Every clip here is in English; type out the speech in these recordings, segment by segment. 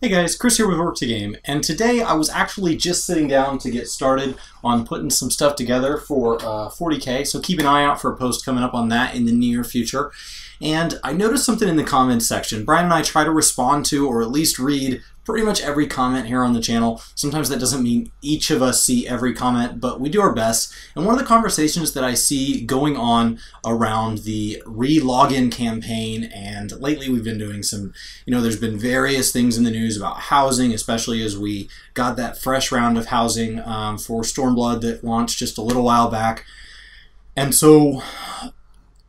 Hey guys, Chris here with Work2Game, and today I was actually just sitting down to get started on putting some stuff together for 40K, so keep an eye out for a post coming up on that in the near future. And I noticed something in the comments section. Brian and I try to respond to, or at least read, pretty much every comment here on the channel. Sometimes that doesn't mean each of us see every comment, but we do our best. And one of the conversations that I see going on around the re-login campaign, and lately we've been doing some, there's been various things in the news about housing, especially as we got that fresh round of housing for Stormblood that launched just a little while back. And so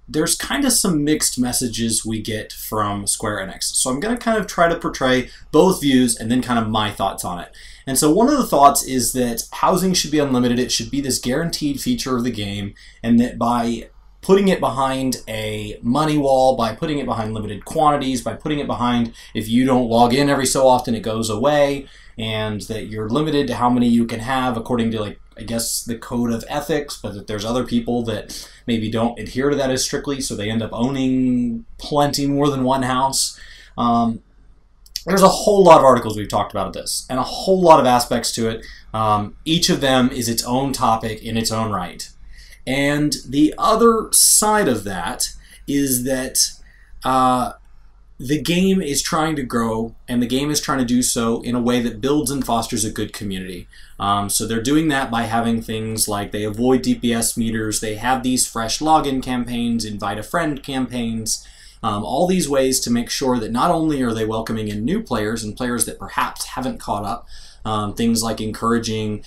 there's kind of some mixed messages we get from Square Enix. So I'm going to kind of try to portray both views and then kind of my thoughts on it. And so one of the thoughts is that housing should be unlimited. It should be this guaranteed feature of the game, and that by putting it behind a money wall, by putting it behind limited quantities, by putting it behind if you don't log in every so often it goes away, and that you're limited to how many you can have according to, I guess, the code of ethics, but that there's other people that maybe don't adhere to that as strictly, so they end up owning plenty more than one house. There's a whole lot of articles we've talked about this, and a whole lot of aspects to it. Each of them is its own topic in its own right. And the other side of that is that the game is trying to grow, and the game is trying to do so in a way that builds and fosters a good community. So they're doing that by having things like they avoid DPS meters, they have these fresh login campaigns, invite a friend campaigns, all these ways to make sure that not only are they welcoming in new players and players that perhaps haven't caught up, things like encouraging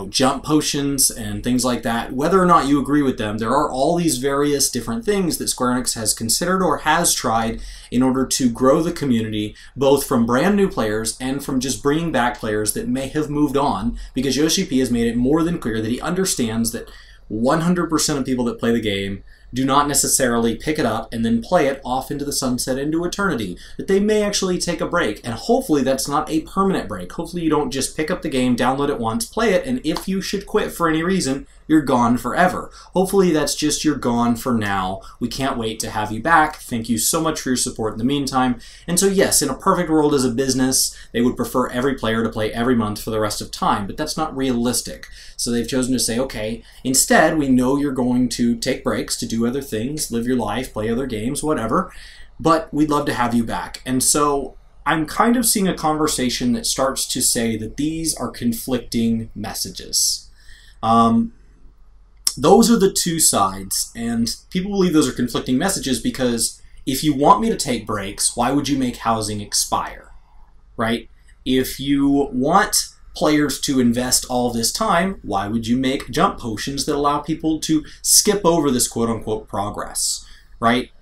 jump potions and things like that. Whether or not you agree with them, there are all these various different things that Square Enix has considered or has tried in order to grow the community, both from brand new players and from just bringing back players that may have moved on, because Yoshi P has made it more than clear that he understands that 100% of people that play the game do not necessarily pick it up and then play it off into the sunset, into eternity. That they may actually take a break, and hopefully that's not a permanent break. Hopefully you don't just pick up the game, download it once, play it, and if you should quit for any reason, you're gone forever. Hopefully that's just you're gone for now. We can't wait to have you back. Thank you so much for your support in the meantime. And so yes, in a perfect world as a business, they would prefer every player to play every month for the rest of time, but that's not realistic. So they've chosen to say, okay, instead we know you're going to take breaks to do other things, live your life, play other games, whatever, but we'd love to have you back. And so I'm kind of seeing a conversation that starts to say that these are conflicting messages. Those are the two sides, and people believe those are conflicting messages because if you want me to take breaks, why would you make housing expire, right? If you want players to invest all this time, why would you make jump potions that allow people to skip over this quote-unquote progress, right?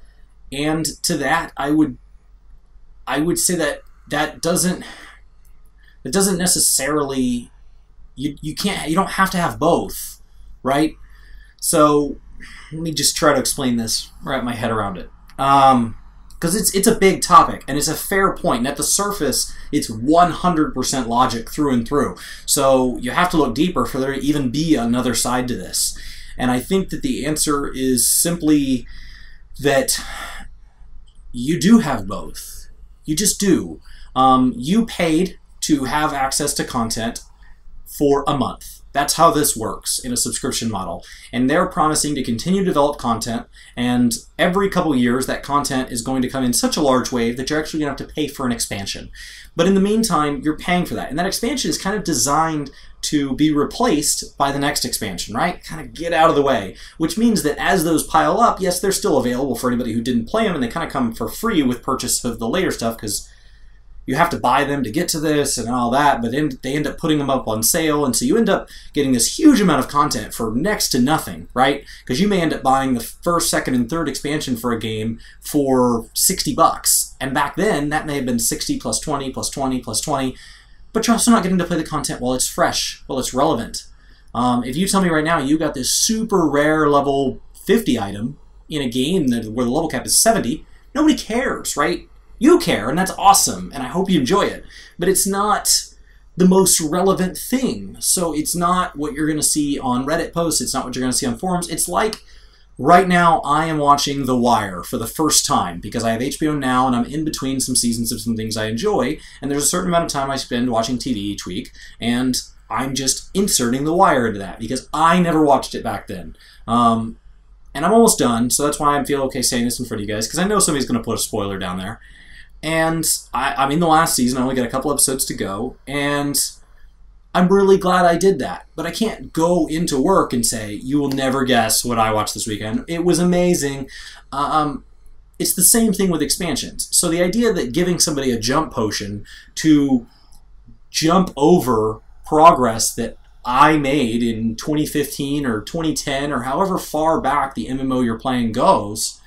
And to that, I would say that that doesn't necessarily, you don't have to have both, right? So let me just try to explain this, wrap my head around it. Because it's a big topic, and it's a fair point, and at the surface, it's 100% logic through and through. So you have to look deeper for there to even be another side to this. And I think that the answer is simply that you do have both. You just do. You paid to have access to content for a month. That's how this works in a subscription model. And they're promising to continue to develop content, and every couple years that content is going to come in such a large wave that you're actually going to have to pay for an expansion. But in the meantime, you're paying for that. And that expansion is kind of designed to be replaced by the next expansion, right? Kind of get out of the way. Which means that as those pile up, yes, they're still available for anybody who didn't play them, and they kind of come for free with purchase of the later stuff, because you have to buy them to get to this and all that, but then they end up putting them up on sale, and so you end up getting this huge amount of content for next to nothing, right? Because you may end up buying the first, second, and third expansion for a game for $60, and back then that may have been 60 plus 20 plus 20 plus 20, but you're also not getting to play the content while it's fresh, while it's relevant. If you tell me right now you got this super rare level 50 item in a game where the level cap is 70, nobody cares, right? You care, and that's awesome, and I hope you enjoy it. But it's not the most relevant thing. So it's not what you're going to see on Reddit posts. It's not what you're going to see on forums. It's like Right now, I am watching The Wire for the first time because I have HBO Now and I'm in between some seasons of some things I enjoy, and there's a certain amount of time I spend watching TV each week, and I'm just inserting The Wire into that because I never watched it back then. And I'm almost done, so that's why I feel okay saying this in front of you guys, because I know somebody's going to put a spoiler down there. And I'm in the last season, I only got a couple episodes to go, and I'm really glad I did that, but I can't go into work and say, you will never guess what I watched this weekend. It was amazing. It's the same thing with expansions. So the idea that giving somebody a jump potion to jump over progress that I made in 2015 or 2010 or however far back the MMO you're playing goes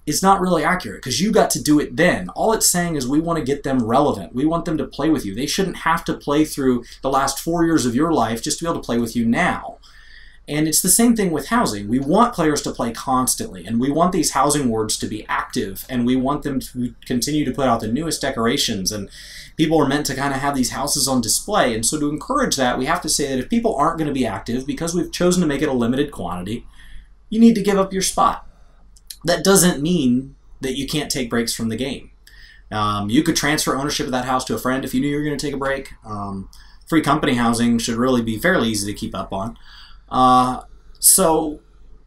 is not really accurate because you got to do it then. All it's saying is we want to get them relevant. We want them to play with you. They shouldn't have to play through the last 4 years of your life just to be able to play with you now. And it's the same thing with housing. We want players to play constantly, and we want these housing wards to be active, and we want them to continue to put out the newest decorations, and people are meant to kind of have these houses on display. And so to encourage that, we have to say that if people aren't going to be active because we've chosen to make it a limited quantity, you need to give up your spot. That doesn't mean that you can't take breaks from the game. You could transfer ownership of that house to a friend if you knew you were going to take a break. Free company housing should really be fairly easy to keep up on. So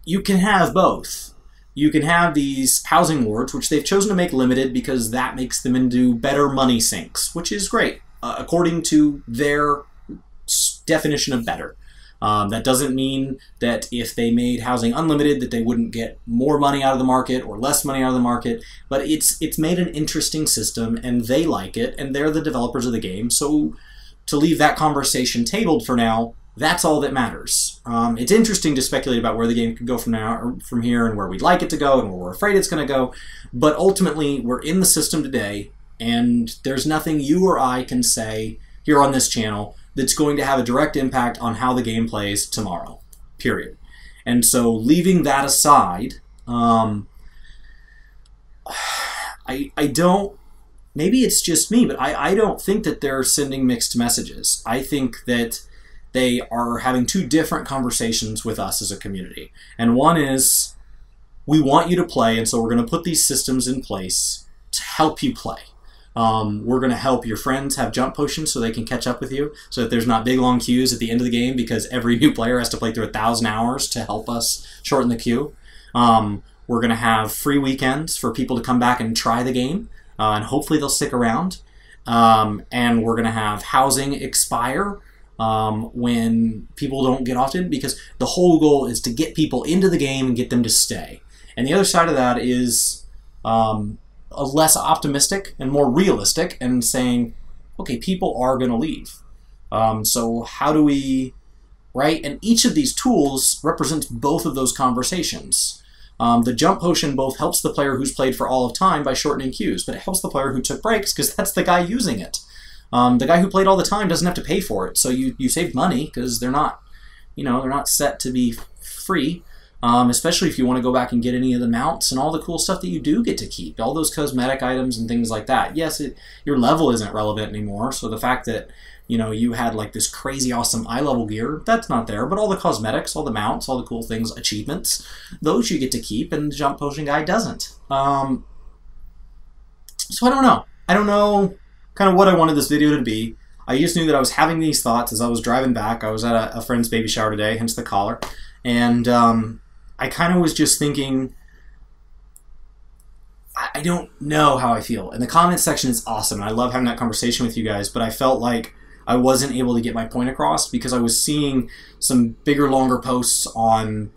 you can have both. You can have these housing wards, which they've chosen to make limited because that makes them into better money sinks, which is great, according to their definition of better. That doesn't mean that if they made housing unlimited that they wouldn't get more money out of the market or less money out of the market, but it's made an interesting system and they like it and they're the developers of the game. So to leave that conversation tabled for now, that's all that matters. It's interesting to speculate about where the game could go from now or from here and where we'd like it to go and where we're afraid it's going to go, but ultimately we're in the system today and there's nothing you or I can say here on this channel that's going to have a direct impact on how the game plays tomorrow, period. And so leaving that aside, I don't, maybe it's just me, but I don't think that they're sending mixed messages. I think that they are having two different conversations with us as a community. And one is, we want you to play, and so we're going to put these systems in place to help you play. We're going to help your friends have jump potions so they can catch up with you, so that there's not big long queues at the end of the game because every new player has to play through 1,000 hours to help us shorten the queue. We're going to have free weekends for people to come back and try the game, and hopefully they'll stick around. And we're going to have housing expire when people don't get often, because the whole goal is to get people into the game and get them to stay. And the other side of that is a less optimistic and more realistic and saying, okay, people are going to leave. So how do we, right? And each of these tools represents both of those conversations. The jump potion both helps the player who's played for all of time by shortening queues, but it helps the player who took breaks because that's the guy using it. The guy who played all the time doesn't have to pay for it, so you save money because they're not, they're not set to be free. Especially if you want to go back and get any of the mounts and all the cool stuff that you do get to keep, all those cosmetic items and things like that. Yes, your level isn't relevant anymore, so the fact that you had like this crazy awesome eye level gear, that's not there, but all the cosmetics, all the mounts, all the cool things, achievements, those you get to keep, and the jump potion guy doesn't. So I don't know. I don't know kind of what I wanted this video to be. I just knew that I was having these thoughts as I was driving back. I was at a friend's baby shower today, hence the collar, and I kind of was just thinking, I don't know how I feel. And the comment section is awesome, and I love having that conversation with you guys, but I felt like I wasn't able to get my point across because I was seeing some bigger, longer posts on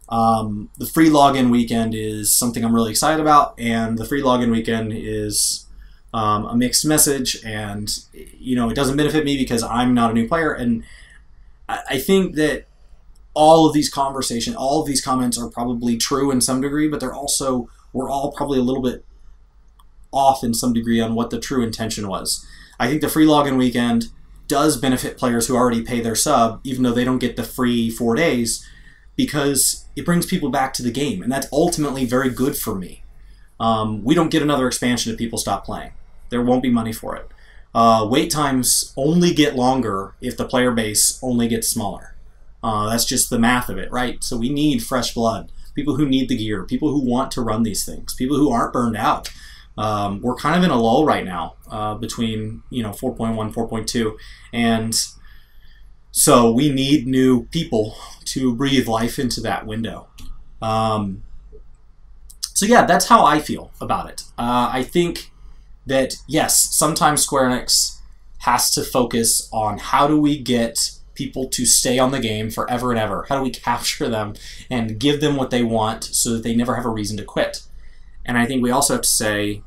the free login weekend is something I'm really excited about, and the free login weekend is a mixed message, and it doesn't benefit me because I'm not a new player. And I think that all of these conversations, all of these comments are probably true in some degree, but we're all probably a little bit off in some degree on what the true intention was. I think the free login weekend does benefit players who already pay their sub, even though they don't get the free 4 days, because it brings people back to the game, and that's ultimately very good for me. We don't get another expansion if people stop playing. There won't be money for it. Wait times only get longer if the player base only gets smaller. That's just the math of it, right? So we need fresh blood. people who need the gear, people who want to run these things, people who aren't burned out. We're kind of in a lull right now between 4.1, 4.2, and so we need new people to breathe life into that window. So yeah, that's how I feel about it. I think that, yes, sometimes Square Enix has to focus on how do we get people to stay on the game forever and ever? How do we capture them and give them what they want so that they never have a reason to quit? And I think we also have to say,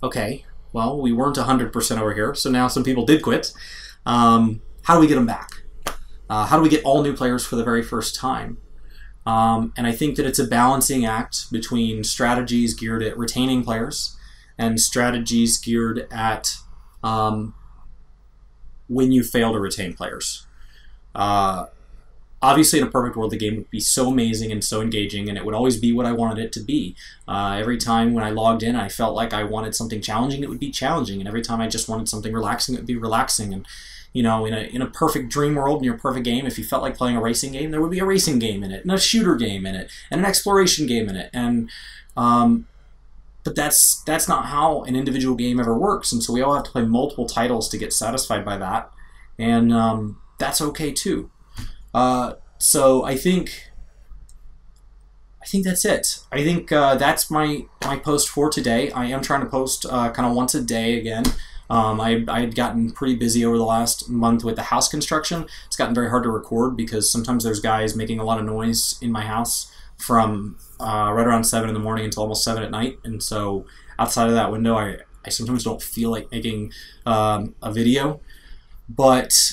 okay, well, we weren't 100% over here, so now some people did quit. How do we get them back? How do we get all new players for the very first time? And I think that it's a balancing act between strategies geared at retaining players and strategies geared at when you fail to retain players. Obviously, in a perfect world, the game would be so amazing and so engaging, and it would always be what I wanted it to be. Every time when I logged in, I felt like I wanted something challenging, it would be challenging, and every time I just wanted something relaxing, it would be relaxing. And in a perfect dream world, in your perfect game, if you felt like playing a racing game, there would be a racing game in it, and a shooter game in it, and an exploration game in it. And but that's not how an individual game ever works, and so we all have to play multiple titles to get satisfied by that, and that's okay too. So I think that's it. I think that's my post for today. I am trying to post kind of once a day again. I had gotten pretty busy over the last month with the house construction. It's gotten very hard to record because sometimes there's guys making a lot of noise in my house from right around 7 in the morning until almost 7 at night. And so outside of that window, I sometimes don't feel like making a video. But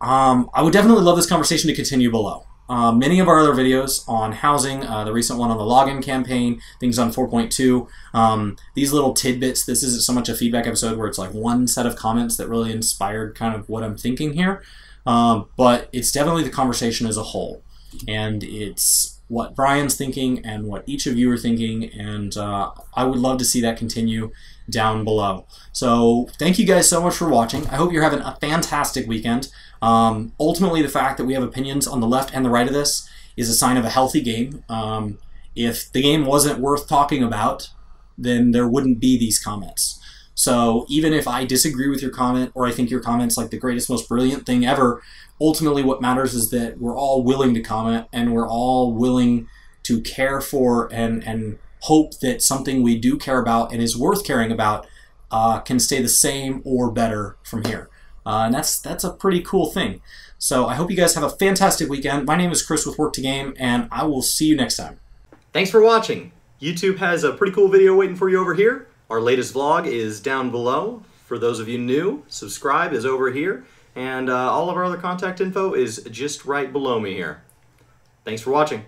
I would definitely love this conversation to continue below. Many of our other videos on housing, the recent one on the login campaign, things on 4.2, these little tidbits, this isn't so much a feedback episode where it's like one set of comments that really inspired kind of what I'm thinking here, but it's definitely the conversation as a whole. And it's what Brian's thinking and what each of you are thinking, and I would love to see that continue down below. So thank you guys so much for watching. I hope you're having a fantastic weekend. Ultimately, the fact that we have opinions on the left and the right of this is a sign of a healthy game. If the game wasn't worth talking about, then there wouldn't be these comments. So even if I disagree with your comment, or I think your comment's like the greatest, most brilliant thing ever, ultimately what matters is that we're all willing to comment, and we're all willing to care for and hope that something we do care about and is worth caring about can stay the same or better from here. And that's a pretty cool thing. So I hope you guys have a fantastic weekend. My name is Chris with Work2Game, and I will see you next time. Thanks for watching. YouTube has a pretty cool video waiting for you over here. Our latest vlog is down below. For those of you new, subscribe is over here. And all of our other contact info is just right below me here. Thanks for watching.